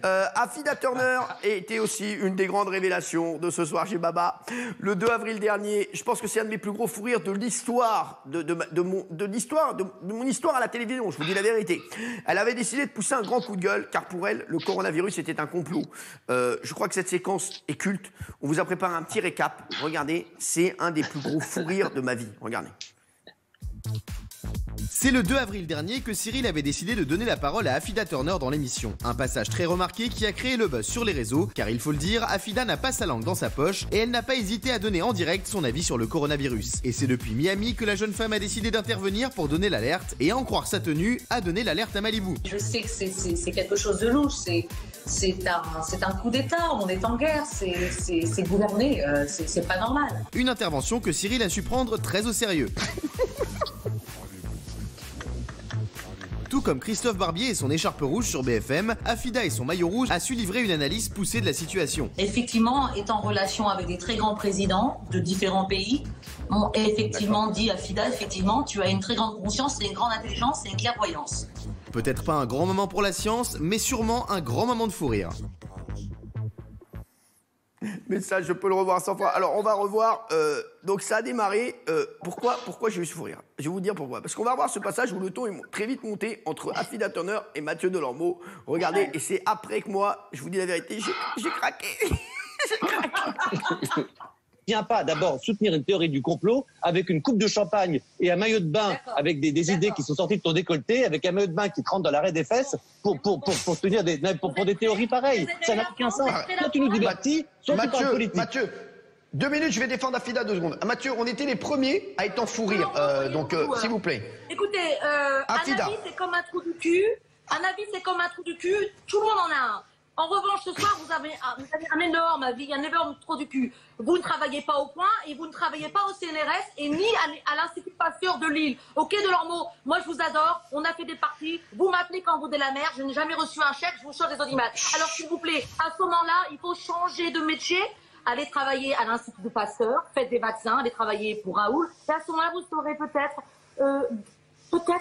Affida Turner était aussi une des grandes révélations de ce soir chez Baba. Le 2 avril dernier, je pense que c'est un de mes plus gros fous rires de l'histoire, de mon histoire à la télévision, je vous dis la vérité. Elle avait décidé de pousser un grand coup de gueule, car pour elle, le coronavirus était un complot. Je crois que cette séquence est culte. On vous a préparé un petit récap. Regardez, c'est un des plus gros fous rires de ma vie. Regardez. C'est le 2 avril dernier que Cyril avait décidé de donner la parole à Affida Turner dans l'émission. Un passage très remarqué qui a créé le buzz sur les réseaux, car il faut le dire, Affida n'a pas sa langue dans sa poche et elle n'a pas hésité à donner en direct son avis sur le coronavirus. Et c'est depuis Miami que la jeune femme a décidé d'intervenir pour donner l'alerte et à en croire sa tenue, a donné l'alerte à Malibu. Je sais que c'est quelque chose de louche, c'est un coup d'État, on est en guerre, c'est gouverné, c'est pas normal. Une intervention que Cyril a su prendre très au sérieux. Tout comme Christophe Barbier et son écharpe rouge sur BFM, Affida et son maillot rouge a su livrer une analyse poussée de la situation. Effectivement, est en relation avec des très grands présidents de différents pays, ont effectivement dit Affida, effectivement, tu as une très grande conscience, et une grande intelligence et une clairvoyance. Peut-être pas un grand moment pour la science, mais sûrement un grand moment de fou rire. Mais ça, je peux le revoir 100 fois. Alors, on va revoir. Donc, ça a démarré. Pourquoi j'ai eu ce fou rire? Je vais vous dire pourquoi. Parce qu'on va voir ce passage où le ton est très vite monté entre Affida Turner et Mathieu Delormeau. Regardez, et c'est après que moi, je vous dis la vérité, j'ai craqué. J'ai craqué. Viens pas d'abord soutenir une théorie du complot avec une coupe de champagne et un maillot de bain avec des idées qui sont sorties de ton décolleté, avec un maillot de bain qui te rentre dans l'arrêt des fesses pour tenir pour des théories pareilles. Ça n'a aucun sens. Toi, tu nous divertis, soit tu parles politique. Mathieu, 2 minutes, je vais défendre Affida 2 secondes. Mathieu, on était les premiers à être en fou rire, donc s'il vous plaît. Écoutez, un avis c'est comme un trou du cul. Un avis c'est comme un trou du cul. Tout le monde en a un. En revanche, ce soir, vous avez un énorme avis, un énorme trou du cul. Vous ne travaillez pas au point et vous ne travaillez pas au CNRS et ni à l'Institut Pasteur de Lille. Au Quai de l'Ormeau, moi je vous adore, on a fait des parties, vous m'appelez quand vous êtes la mer, je n'ai jamais reçu un chèque, je vous change les audimates. Alors s'il vous plaît, à ce moment-là, il faut changer de métier, allez travailler à l'Institut Pasteur, faites des vaccins, allez travailler pour Raoul, et à ce moment-là, vous saurez peut-être,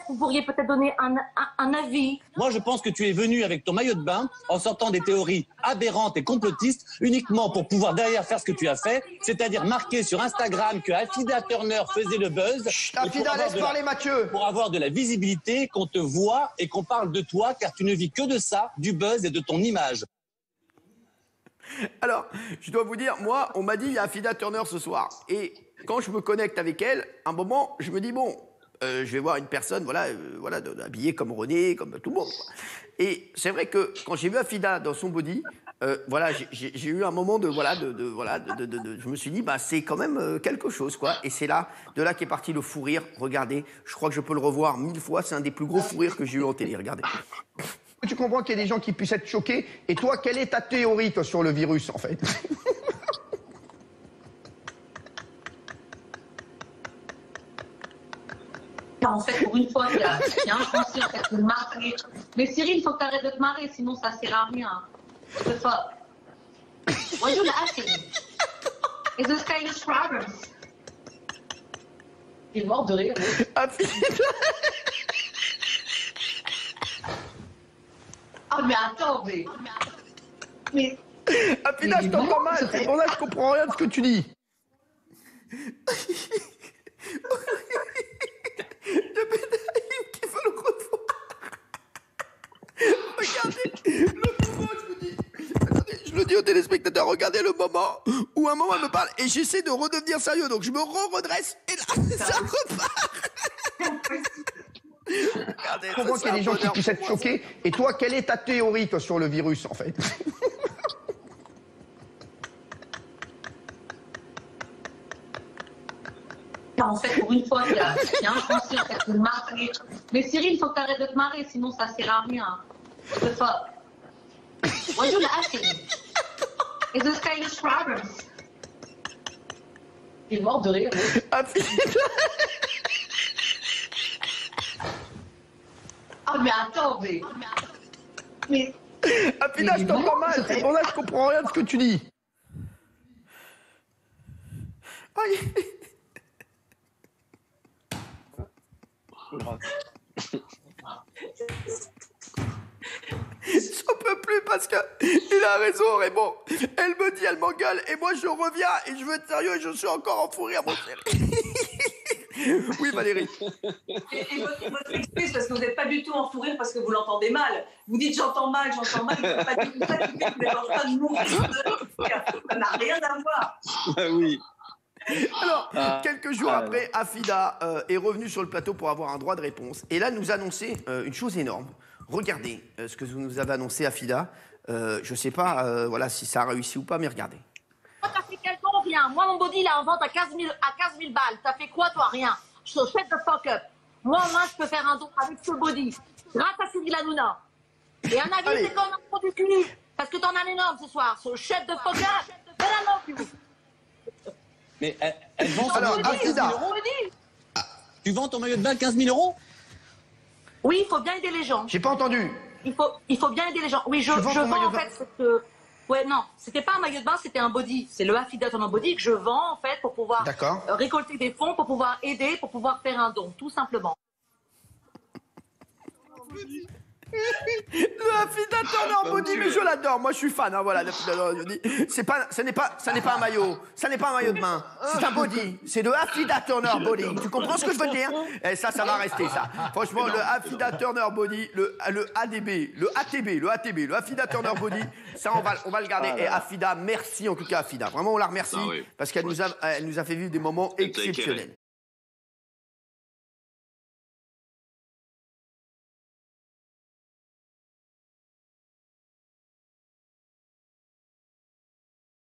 vous pourriez peut-être donner un avis. Moi, je pense que tu es venu avec ton maillot de bain en sortant des théories aberrantes et complotistes uniquement pour pouvoir derrière faire ce que tu as fait, c'est-à-dire marquer sur Instagram que Affida Turner faisait le buzz. Chut, Affida, laisse parler Mathieu. Pour avoir de la visibilité, qu'on te voit et qu'on parle de toi, car tu ne vis que de ça, du buzz et de ton image. Alors, je dois vous dire, moi, on m'a dit il y a Affida Turner ce soir. Et quand je me connecte avec elle, un moment, je me dis bon, je vais voir une personne, voilà, habillée comme René, comme tout le monde. Quoi. Et c'est vrai que quand j'ai vu Affida dans son body, voilà, j'ai eu un moment je me suis dit, bah c'est quand même quelque chose, quoi. Et c'est de là qu'est parti le fou rire. Regardez, je crois que je peux le revoir 1000 fois. C'est un des plus gros fou rires que j'ai eu en télé. Regardez. Tu comprends qu'il y a des gens qui puissent être choqués. Et toi, quelle est ta théorie, toi, sur le virus, en fait? En fait, pour une fois, il y a un Français qui a fait marrer. Mais Cyril, il faut que tu arrêtes de te marrer, sinon ça sert à rien. C'est pas... Why are you laughing? Is this Spanish problems? Il est mort de rire. Ah, mais attends, mais... Affida, je t'entends mal, c'est pour ça que je comprends rien de ce que tu dis. Qui veut le revoir. Regardez le moment, je vous dis. Attendez, je le dis aux téléspectateurs, regardez le moment où un moment elle me parle et j'essaie de redevenir sérieux. Donc je me redresse et là, ça repart. Regardez, je comprends qu'il y a des gens qui puissent être choqués. Et toi, quelle est ta théorie, toi, sur le virus, en fait? En fait, pour une fois, il y a un Français qui a fait marrer. Mais Cyril, il faut que tu arrêtes de te marrer, sinon ça sert à rien. C'est pas... Why are you laughing? Is this Spanish problems? Il est mort de rire. Ah, mais attends, mais... Affida, je t'entends mal, c'est pour ça que je comprends rien de ce que tu dis. Aïe. J'en peux plus parce que il a raison, Raymond. Elle me dit, elle m'engueule, et moi je reviens et je veux être sérieux et je suis encore en fou rire, mon chéri. Oui, Valérie. Et votre excuse, parce que vous n'êtes pas du tout en fou rire parce que vous l'entendez mal. Vous dites j'entends mal, vous n'êtes pas du tout fatigué, vous n'êtes en train de mourir. Ça n'a rien à voir. Oui. Alors, quelques jours après, Afida est revenue sur le plateau pour avoir un droit de réponse. Et là, nous annonçait une chose énorme. Regardez ce que vous nous avez annoncé, Afida. Je ne sais pas voilà, si ça a réussi ou pas, mais regardez. Toi, t'as fait quel temps, rien. Moi, mon body, il est en vente à 15 000 balles. T'as fait quoi, toi? Rien. Je te fais de fuck up. Moi, au moins, je peux faire un don avec ce body. Grâce à Cyril Hanouna. Et un avis, c'est comme un trou du cul. Parce que t'en as un énorme ce soir. Ce chef de fuck up. Fais la non, Mais elle vend son Alors, maillot de bain 15 000 Afida. euros. Tu vends ton maillot de bain 15 000 euros? Oui, il faut bien aider les gens. J'ai pas entendu. Il faut bien aider les gens. Oui, je vends ton maillot vends en de bain. fait cette... Ouais, non, c'était pas un maillot de bain, c'était un body. C'est le Afida Turner Body que je vends en fait pour pouvoir D'accord. récolter des fonds, pour pouvoir aider, pour pouvoir faire un don, tout simplement. Le Afida Turner Body, mais je l'adore. Moi, je suis fan. Hein, voilà, l'Afida Turner Body. Ça n'est pas un maillot. Ça n'est pas un maillot de bain. C'est un body. C'est le Afida Turner Body. Tu comprends ce que je veux dire? Et ça va rester, ça. Franchement, le Afida Turner Body, le ADB, le ATB, le Afida Turner Body, ça, on va le garder. Et Afida, merci en tout cas, Afida. Vraiment, on la remercie parce qu'elle nous a fait vivre des moments exceptionnels.